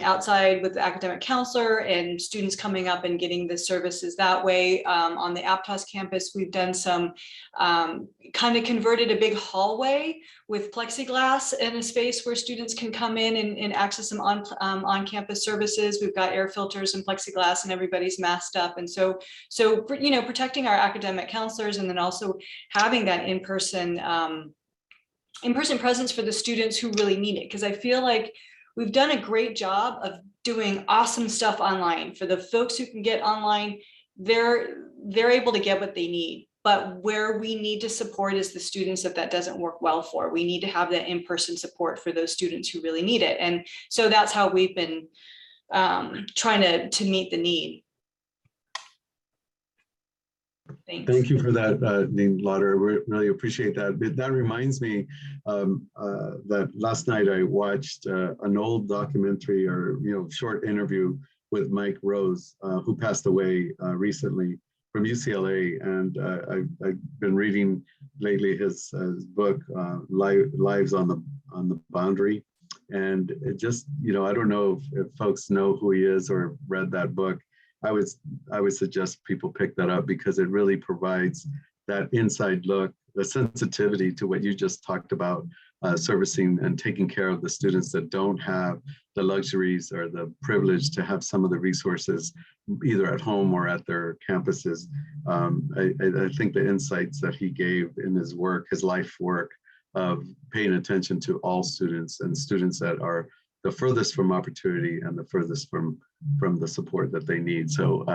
outside with the academic counselor and students coming up and getting the services that way. On the Aptos campus, we've done some kind of converted a big hallway with plexiglass in a space where students can come in and access some on-campus services. We've got air filters and plexiglass and everybody's masked up. And so you know, protecting our academic counselors and then also having that in-person presence for the students who really need it. Because I feel like we've done a great job of doing awesome stuff online. For the folks who can get online, they're able to get what they need. But where we need to support is the students that doesn't work well for. We need to have that in-person support for those students who really need it. And so that's how we've been trying to meet the need. Thanks. Thank you for that, Dean Lauder. We really appreciate that. That reminds me that last night I watched an old documentary or short interview with Mike Rose, who passed away recently from UCLA, and I've been reading lately his book, Lives on the Boundary, and it just I don't know if folks know who he is or read that book. I would suggest people pick that up because it really provides that inside look, the sensitivity to what you just talked about, servicing and taking care of the students that don't have the luxuries or the privilege to have some of the resources either at home or at their campuses. I think the insights that he gave in his work, his life work of paying attention to all students and students that are the furthest from opportunity and the furthest from the support that they need. So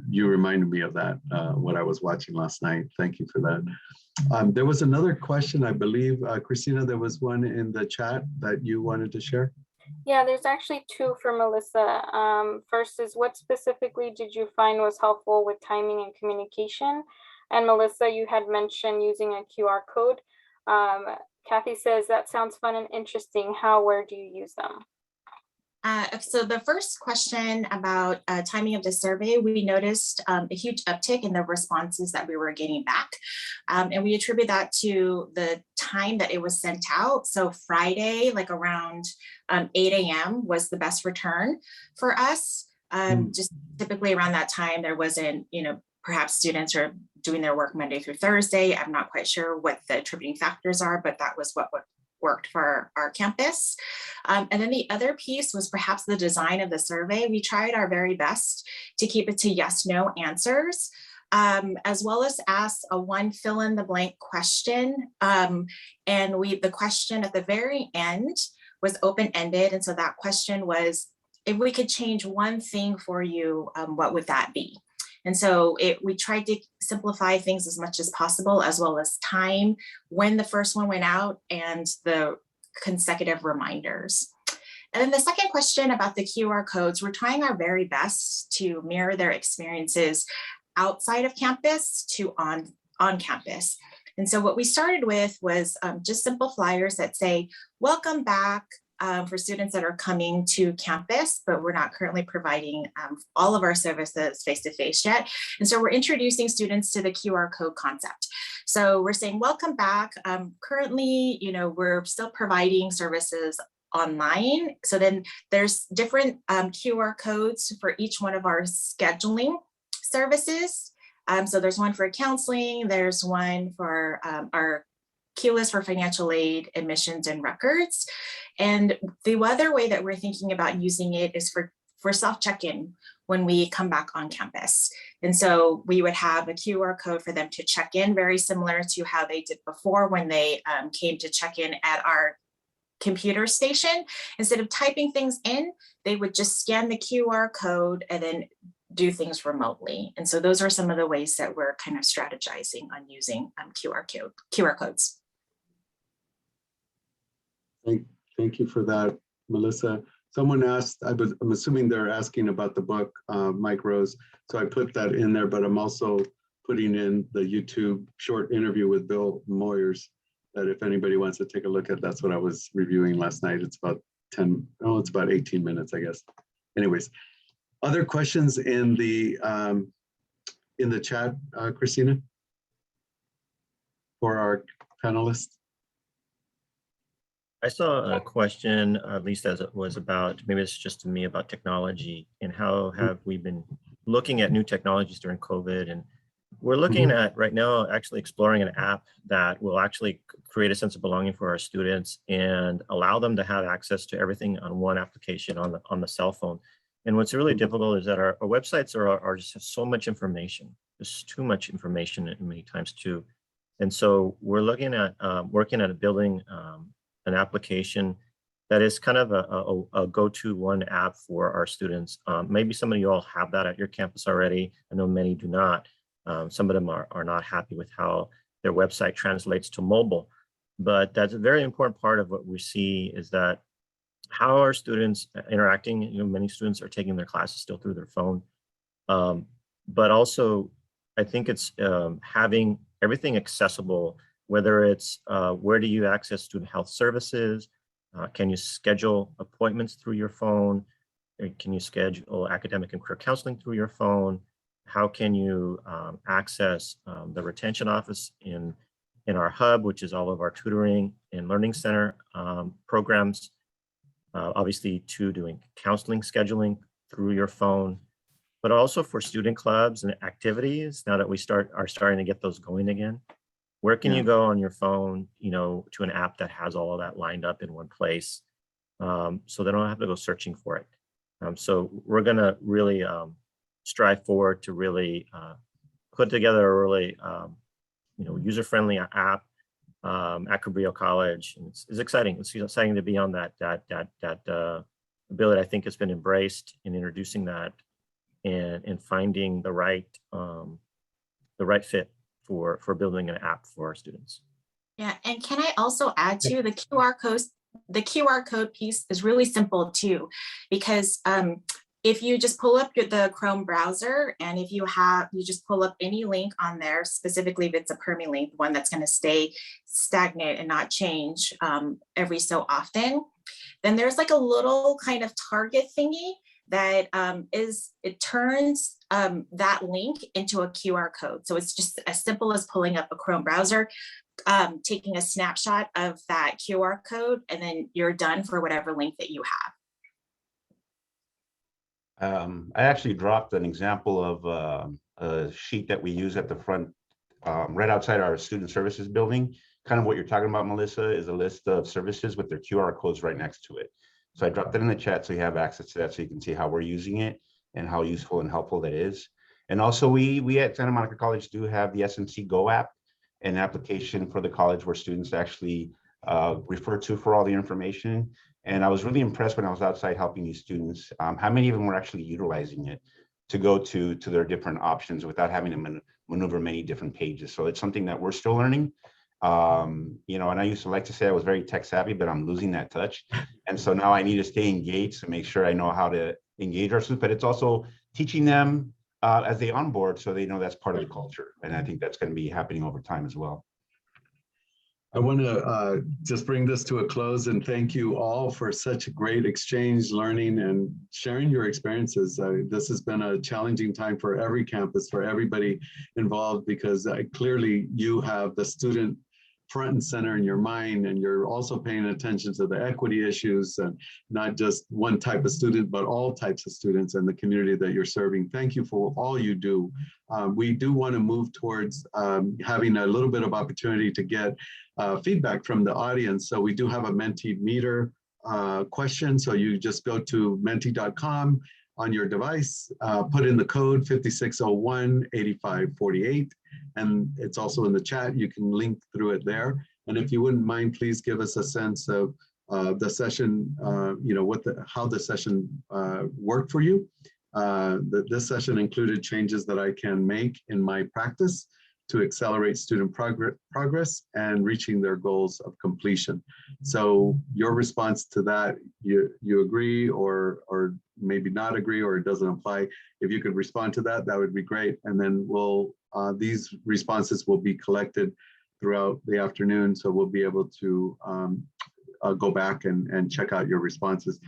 you reminded me of that, what I was watching last night. Thank you for that. There was another question, I believe, Christina, there was one in the chat that you wanted to share. Yeah, there's actually two for Melissa. First is, what specifically did you find was helpful with timing and communication? And Melissa, you had mentioned using a QR code. Kathy says, that sounds fun and interesting. Where do you use them? So the first question about timing of the survey, we noticed a huge uptick in the responses that we were getting back. And we attribute that to the time that it was sent out. So Friday, like around 8 a.m. was the best return for us. Just typically around that time, there wasn't, perhaps students are doing their work Monday through Thursday. I'm not quite sure what the attributing factors are, but that was what worked for our campus. And then the other piece was perhaps the design of the survey. We tried our very best to keep it to yes, no answers, as well as ask a one fill in the blank question. And the question at the very end was open-ended. And so that question was, if we could change one thing for you, what would that be? And so we tried to simplify things as much as possible, as well as time, when the first one went out, and the consecutive reminders. And then the second question about the QR codes, we're trying our very best to mirror their experiences outside of campus to on campus. And so what we started with was just simple flyers that say, welcome back, for students that are coming to campus, but we're not currently providing all of our services face-to-face yet. And so we're introducing students to the QR code concept. So we're saying, welcome back. Currently, we're still providing services online. So then there's different QR codes for each one of our scheduling services. So there's one for counseling, there's one for our queue list for financial aid, admissions, and records. And the other way that we're thinking about using it is for self-check-in when we come back on campus. And so we would have a QR code for them to check in, very similar to how they did before when they came to check in at our computer station. Instead of typing things in, they would just scan the QR code and then do things remotely. And so those are some of the ways that we're kind of strategizing on using QR codes. Thank you for that, Melissa. Someone asked, I'm assuming they're asking about the book, Mike Rose. So I put that in there, but I'm also putting in the YouTube short interview with Bill Moyers, that if anybody wants to take a look at, that's what I was reviewing last night. It's about it's about 18 minutes, I guess. Anyways, other questions in the chat, Christina, for our panelists? I saw a question, at least as it was about, maybe it's just to me, about technology and how have we been looking at new technologies during COVID. And we're looking at right now actually exploring an app that will actually create a sense of belonging for our students and allow them to have access to everything on one application on the cell phone. And what's really difficult is that our websites are just have so much information. There's too much information many times too. And so we're looking at working at building an application that is kind of a go-to one app for our students. Maybe some of you all have that at your campus already. I know many do not. Some of them are not happy with how their website translates to mobile. But that's a very important part of what we see, is that how are students interacting? Many students are taking their classes still through their phone. But also, I think it's having everything accessible, whether it's where do you access student health services? Can you schedule appointments through your phone? Can you schedule academic and career counseling through your phone? How can you access the retention office in our hub, which is all of our tutoring and learning center programs? Obviously, to doing counseling scheduling through your phone, but also for student clubs and activities. Now that we are starting to get those going again, where can you go on your phone, to an app that has all of that lined up in one place, so they don't have to go searching for it. So we're gonna really strive forward to really put together a really user-friendly app at Cabrillo College. And it's exciting. It's exciting to be on that ability. I think it's been embraced in introducing that and finding the right fit for building an app for our students. Yeah, and can I also add to the QR codes? The QR code piece is really simple too, because if you just pull up the Chrome browser, and if you just pull up any link on there, specifically if it's a permalink, one that's going to stay stagnant and not change every so often, then there's like a little kind of target thingy that it turns that link into a QR code. So it's just as simple as pulling up a Chrome browser, taking a snapshot of that QR code, and then you're done for whatever link that you have. I actually dropped an example of a sheet that we use at the front, right outside our student services building. kind of what you're talking about, Melissa, is a list of services with their QR codes right next to it. So I dropped it in the chat so you have access to that, so you can see how we're using it and how useful and helpful that is. And also we at Santa Monica College do have the SMC Go app, an application for the college where students actually refer to for all the information. And I was really impressed when I was outside helping these students, how many of them were actually utilizing it to go to their different options without having to maneuver many different pages. So it's something that we're still learning. You know, and I used to like to say I was very tech savvy, but I'm losing that touch. And so now I need to stay engaged to make sure I know how to engage our students, but it's also teaching them as they onboard, so they know that's part of the culture. And I think that's going to be happening over time as well. I want to just bring this to a close and thank you all for such a great exchange, learning, and sharing your experiences. This has been a challenging time for every campus, for everybody involved, because clearly you have the student front and center in your mind, and you're also paying attention to the equity issues, and not just one type of student, but all types of students and the community that you're serving. Thank you for all you do. We do want to move towards having a little bit of opportunity to get feedback from the audience. So we do have a Menti meter question. So you just go to menti.com on your device, put in the code 5601-8548, and it's also in the chat. You can link through it there. And if you wouldn't mind, please give us a sense of the session, you know, how the session worked for you. This session included changes that I can make in my practice to accelerate student progress and reaching their goals of completion. So your response to that, you agree or maybe not agree, or it doesn't apply. If you could respond to that, that would be great. And then these responses will be collected throughout the afternoon. So we'll be able to go back and check out your responses.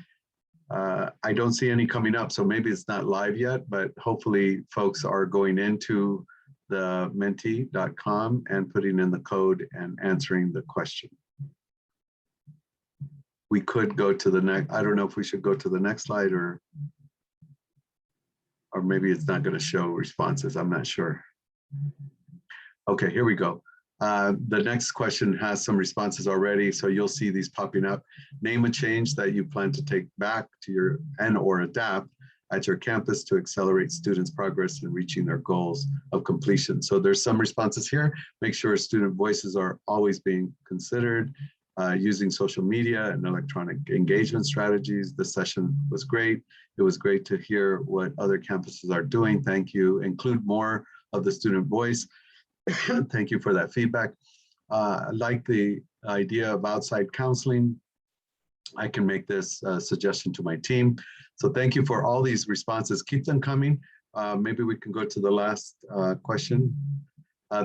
I don't see any coming up, so maybe it's not live yet, but hopefully folks are going into the menti.com and putting in the code and answering the question. We could go to the next, I don't know if we should go to the next slide, or maybe it's not going to show responses. I'm not sure. Okay, here we go. The next question has some responses already, so you'll see these popping up. Name a change that you plan to take back to your or adapt at your campus to accelerate students' progress in reaching their goals of completion. So there's some responses here. Make sure student voices are always being considered. Using social media and electronic engagement strategies. The session was great. It was great to hear what other campuses are doing. Thank you. Include more of the student voice. Thank you for that feedback. I like the idea of outside counseling. I can make this suggestion to my team. So thank you for all these responses. Keep them coming. Maybe we can go to the last question.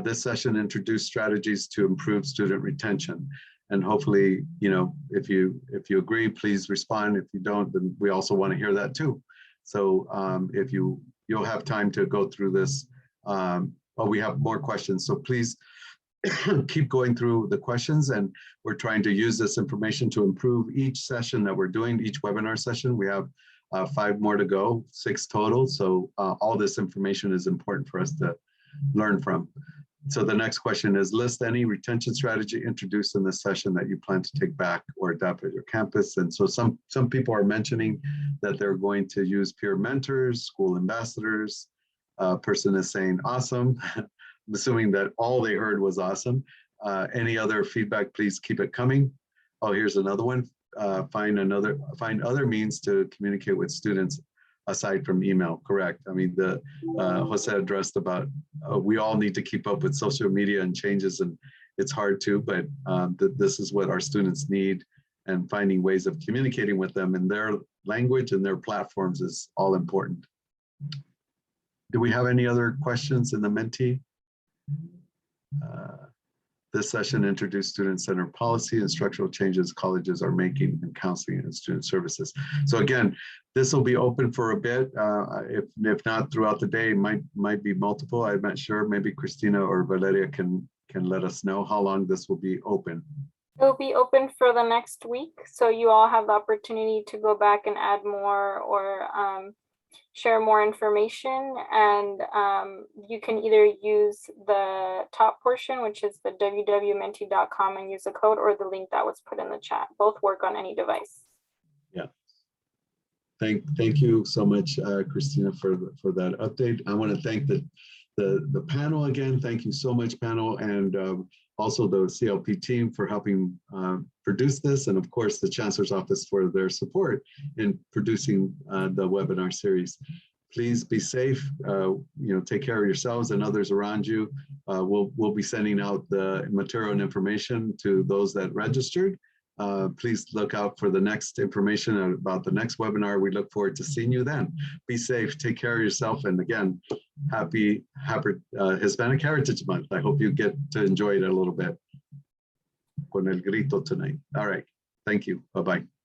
This session introduced strategies to improve student retention. And hopefully, you know, if you agree, please respond. If you don't, then we also want to hear that too. So if you'll have time to go through this. Well, we have more questions, so please keep going through the questions, and we're trying to use this information to improve each session that we're doing, each webinar session. We have 5 more to go, 6 total. So all this information is important for us to learn from. So the next question is, list any retention strategy introduced in this session that you plan to take back or adapt at your campus. And so some people are mentioning that they're going to use peer mentors, school ambassadors. Person is saying awesome. I'm assuming that all they heard was awesome. Any other feedback, please keep it coming. Oh, here's another one. Find other means to communicate with students aside from email. Correct. I mean, Jose addressed about we all need to keep up with social media and changes, and it's hard to, but this is what our students need, and finding ways of communicating with them in their language and their platforms is all important. Do we have any other questions in the Menti? This session introduced student-centered policy and structural changes colleges are making in counseling and student services. So again, this will be open for a bit. If not throughout the day, might be multiple. I'm not sure. Maybe Christina or Valeria can let us know how long this will be open. It'll be open for the next week, so you all have the opportunity to go back and add more or share more information, and you can either use the top portion, which is the www.menti.com, and use the code, or the link that was put in the chat. Both work on any device. Yeah. Thank you so much, Christina, for that update. I want to thank the panel again. Thank you so much, panel, and also the CLP team for helping produce this, and of course the Chancellor's Office for their support in producing the webinar series. Please be safe. Take care of yourselves and others around you. We'll be sending out the material and information to those that registered. Please look out for the next information about the next webinar. We look forward to seeing you then. Be safe, take care of yourself, and again, happy Hispanic Heritage Month. I hope you get to enjoy it a little bit. Con el grito tonight. All right, thank you, bye-bye.